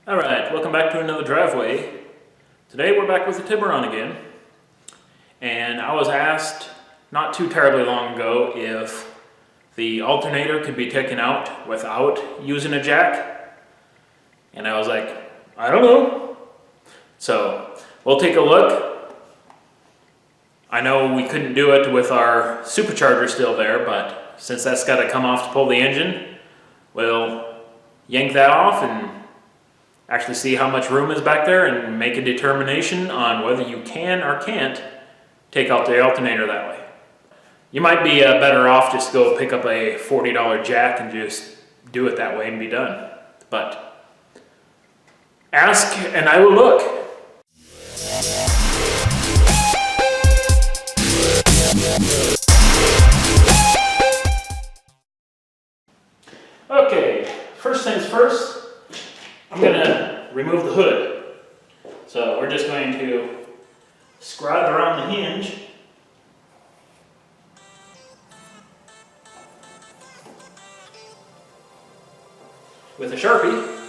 Alright, welcome back to another driveway. Today we're back with the Tiburon again. And I was asked not too terribly long ago if the alternator could be taken out without using a jack. And I was like, I don't know. So we'll take a look. I know we couldn't do it with our supercharger still there, but since that's got to come off to pull the engine, we'll yank that off and actually see how much room is back there and make a determination on whether you can or can't take out the alternator that way. You might be better off just go pick up a $40 jack and just do it that way and be done. But ask and I will look. Okay, first things first. I'm going to remove the hood. So we're just going to scribe around the hinge. With a Sharpie.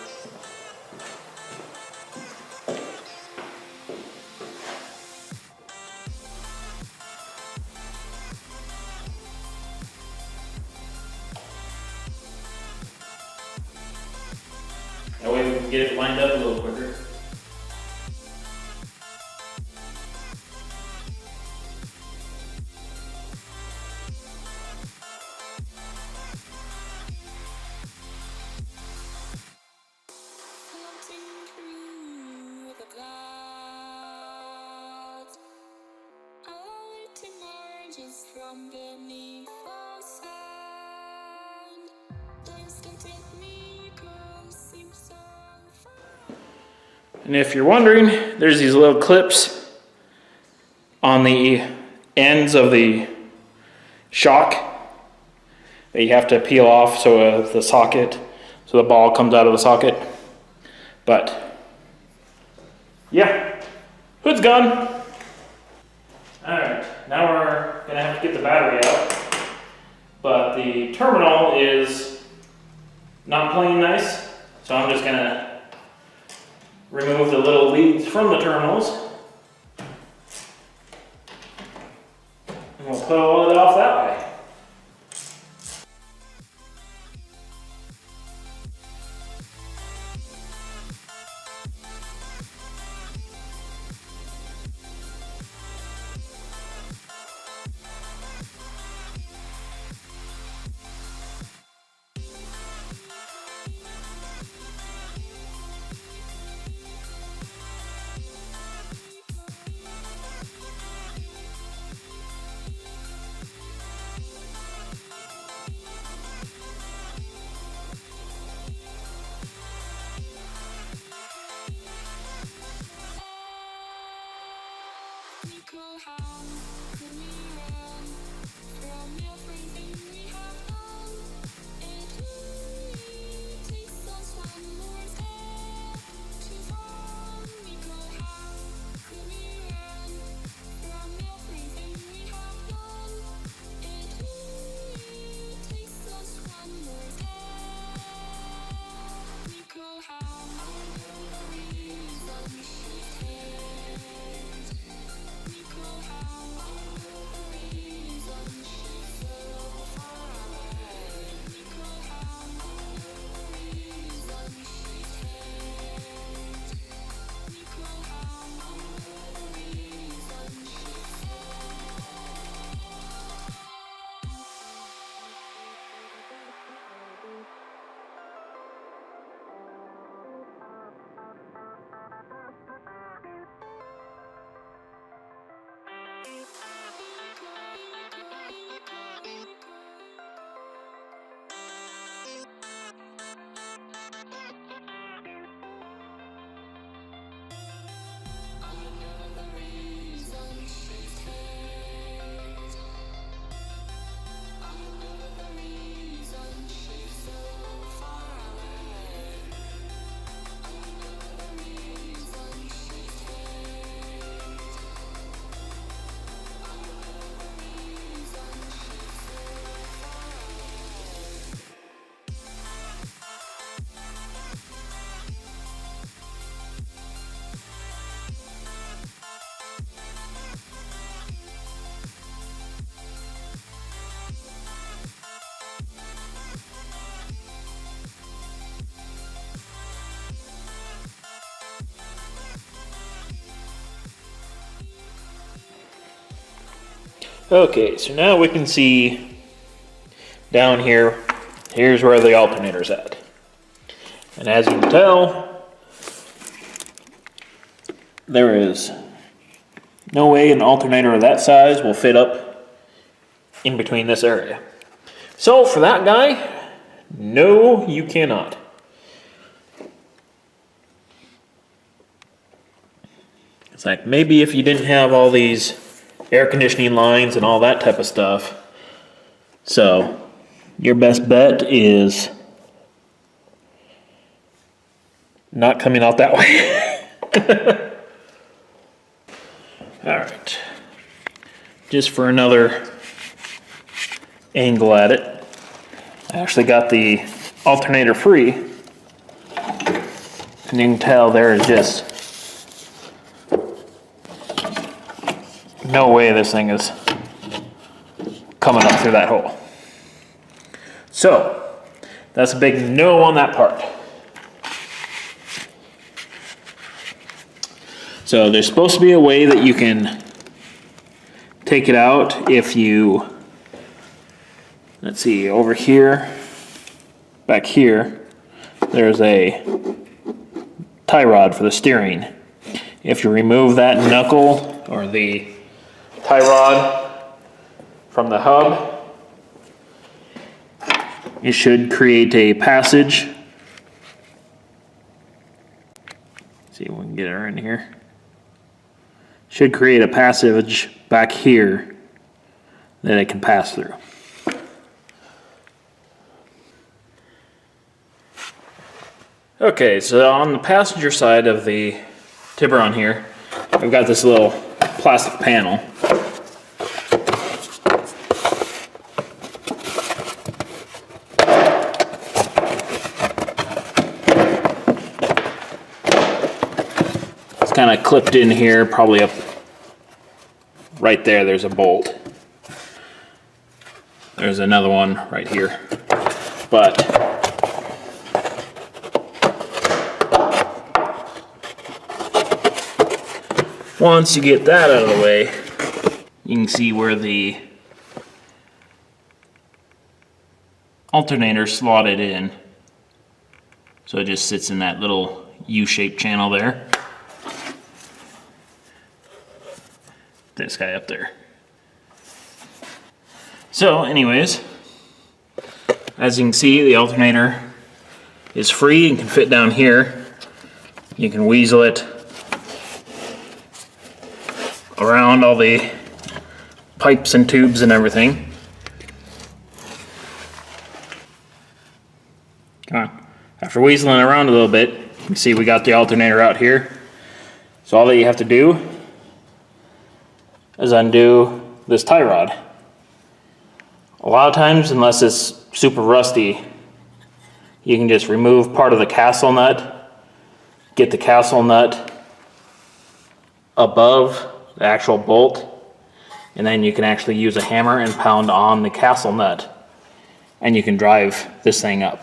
That way we can get it lined up a little quicker. From beneath the sand, distant techniques seem so far. And if you're wondering, there's these little clips on the ends of the shock that you have to peel off so the socket, so the ball comes out of the socket. But yeah, hood's gone. Alright, now we're going to have to get the battery out, but the terminal is not playing nice, so I'm just going to remove the little leads from the terminals, and we'll pull it off that way. Okay, so now we can see down here, here's where the alternator's at. And as you can tell, there is no way an alternator of that size will fit up in between this area. So for that guy, no, you cannot. It's like maybe if you didn't have all these air conditioning lines and all that type of stuff. So your best bet is not coming out that way. All right, just for another angle at it, I actually got the alternator free, and you can tell there is just no way this thing is coming up through that hole. So that's a big no on that part. So there's supposed to be a way that you can take it out if you, let's see, over here, back here, there's a tie rod for the steering. If you remove that knuckle or the tie rod from the hub, it should create a passage. Let's see if we can get her in here. Should create a passage back here that it can pass through. Okay, so on the passenger side of the Tiburon here, I've got this little plastic panel. It's kind of clipped in here, probably up right there. There's a bolt. There's another one right here. But once you get that out of the way, you can see where the alternator slotted in. So it just sits in that little U-shaped channel there. This guy up there. So anyways, as you can see, the alternator is free and can fit down here. You can weasel it around all the pipes and tubes and everything. Come on. After weaseling around a little bit, you can see we got the alternator out here. So all that you have to do is undo this tie rod. A lot of times, unless it's super rusty, you can just remove part of the castle nut, get the castle nut above the actual bolt, and then you can actually use a hammer and pound on the castle nut, and you can drive this thing up.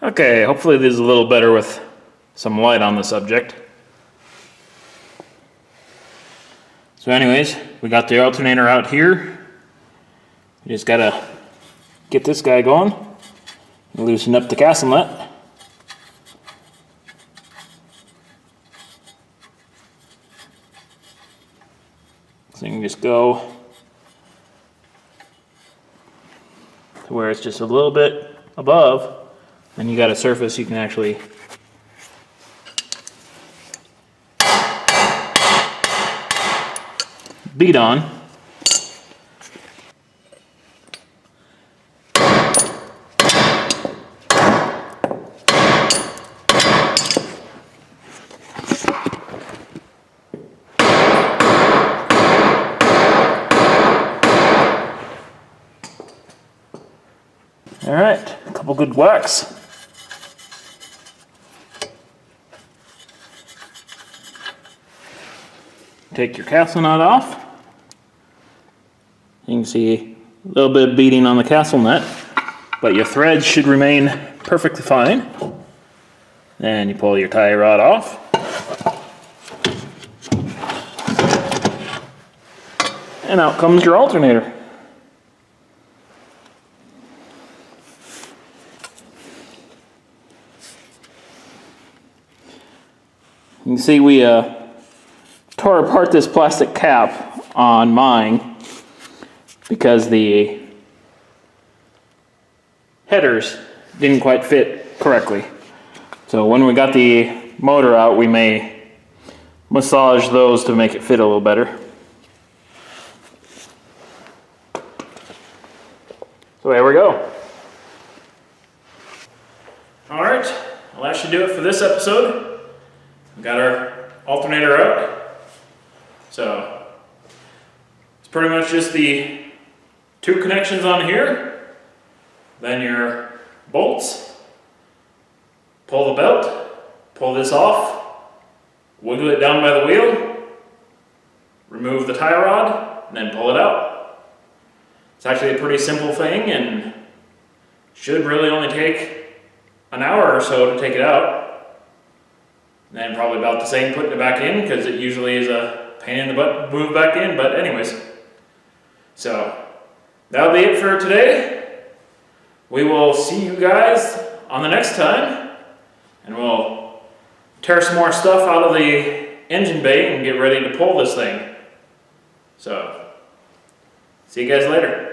Okay, hopefully this is a little better with some light on the subject. So anyways, we got the alternator out here. We just gotta get this guy going, loosen up the castle nut. So you can just go to where it's just a little bit above, and you got a surface you can actually beat on. All right, a couple good whacks. Take your castle nut off. You can see a little bit of beating on the castle nut, but your threads should remain perfectly fine. Then you pull your tie rod off. And out comes your alternator. You can see we tore apart this plastic cap on mine because the headers didn't quite fit correctly. So when we got the motor out, we may massage those to make it fit a little better. So there we go. Alright, well that should do it for this episode. We got our alternator out. So it's pretty much just the two connections on here, then your bolts, pull the belt, pull this off, wiggle it down by the wheel, remove the tie rod, and then pull it out. It's actually a pretty simple thing and should really only take an hour or so to take it out. And then probably about the same putting it back in, because it usually is a pain in the butt to move back in, but anyways. So that'll be it for today. We will see you guys on the next time, and we'll tear some more stuff out of the engine bay and get ready to pull this thing. So see you guys later.